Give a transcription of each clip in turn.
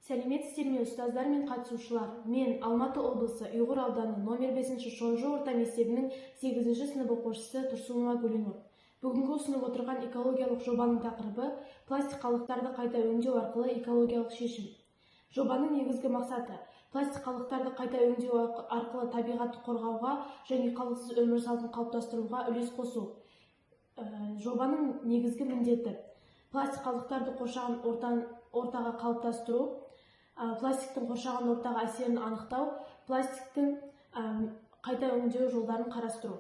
Сәлеметсіздер ме, ұстаздар мен қатысушылар. Мен Алматы облысы Ұйғыр ауданы номер 5 Шонжы орта мектебінің 8 сынып оқушысы Тұрсынова Гүлнұр. Бүгінгі ұсынып отырған экологиялық жобаның тақырыбы пластик қалдықтарды қайта өңдеу арқылы экологиялық шешім. Жобаның негізгі мақсаты пластик қалдықтарды қайта өңдеу арқылы табиғатты қорғауға және қалдықсыз өмір салтын қалыптастыруға үлес қосу. Жобаның негізгі міндеті пластик қалдықтарды қоршаған ортаға қалыптастыру, пластиктің қоршаған ортаға әсерін анықтау, пластиктің қайта өңдеу жолдарын қарастыру.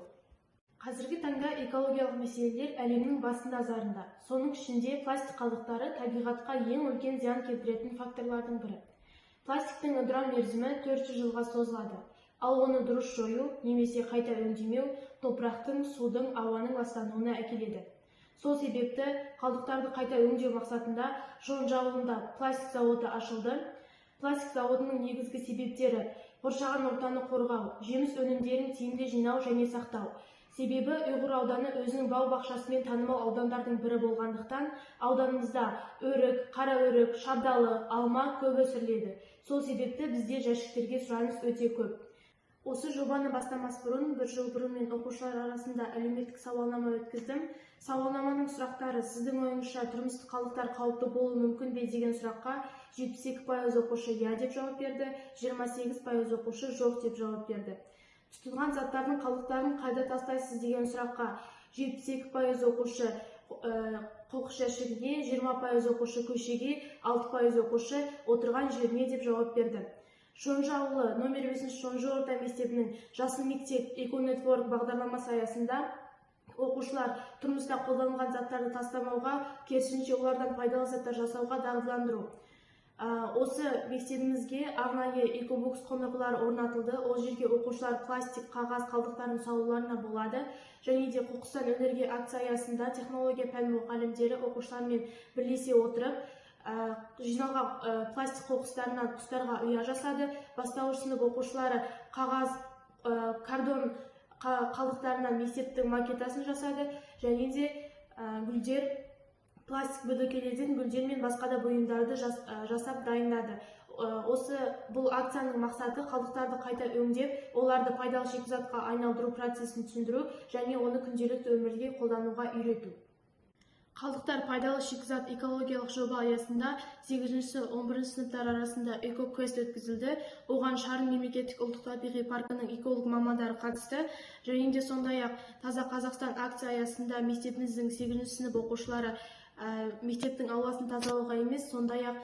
Қазіргі таңда экологиялық мәселелер әлемнің басты назарында. Соның ішінде пластик қалдықтары табиғатқа ең үлкен зиян келтіретін факторлардың бірі. Пластиктің ыдырау мерзімі 400 жылға созылады. Ал оны дұрыс жою немесе қайта өңдемеу топырақтың, судың, ауаның ластануына әкеледі. Сол себепті қалдықтарды қайта өңдеу мақсатында Шонжы ауылында пластик зауыты ашылды. Пластик зауытының негізгі себептері қоршаған ортаны қорғау, жеміс өнімдерін тиімді жинау және сақтау. Себебі Ұйғыр ауданы өзінің бау-бақшасымен танымал аудандардың бірі болғандықтан, ауданымызда өрік, қара өрік, шабдалы, алма көп өсіріледі. Сол себепті бізде жәшіктерге сұраныс өте көп. Осы жобаны бастамас бұрын, бір жыл бұрын мен оқушылар арасында әлеуметтік сауалнама өткіздім. Сауалнаманың сұрақтары: сіздің ойыңызша тұрмыстық қалдықтар қауіпті болуы мүмкін бе деген сұраққа 72% оқушы «я» деп жауап берді, 28% оқушы «жоқ» деп жауап берді. Тұтынған заттардың қалдықтарын қайда тастайсыз деген сұраққа 72% оқушы қоқыс жәшігіне, 20% оқушы көшеге, 6% оқушы отырған жеріне деп жауап берді. Шонжы ауылы номер 5 Шонжы орта мектебінің Жасыл мектеп Эко-нетворк бағдарламасы аясында оқушылар тұрмыста қолданылған заттарды тастамауға, керісінше олардан пайдалы заттар жасауға дағдыландыру. Осы мектебімізге арнайы экобокс қондырғылары орнатылды. Ол жерге оқушылар пластик, қағаз қалдықтарын салуларына болады. Және де қоқыстан энергия акция аясында технология пәні мұғалімдері оқушылармен бірлесе отырып, жиналған пластик қоқыстарынан құстарға ұя жасады. Бастауыш сынып оқушылары қағаз, картон қалдықтарынан мектептің макетасын жасады. Және де гүлдер, пластик бөтелкелерден гүлдер мен басқа да бұйымдарды жасап дайындады. Бұл акцияның мақсаты қалдықтарды қайта өңдеп, оларды пайдалы шикізатқа айналдыру процесін түсіндіру және оны күнделікті өмірге қолдануға үйрету. Қалдықтар пайдалы шикізат экологиялық жоба аясында 8-11 сыныптар арасында эко-квест өткізілді. Оған Шарын мемлекеттік ұлттық табиғи паркінің эколог мамандары қатысты. Және де сондай-ақ Таза Қазақстан акция аясында мектебіміздің 8 сынып оқушылары мектептің ауласын тазалауға емес, сондай-ақ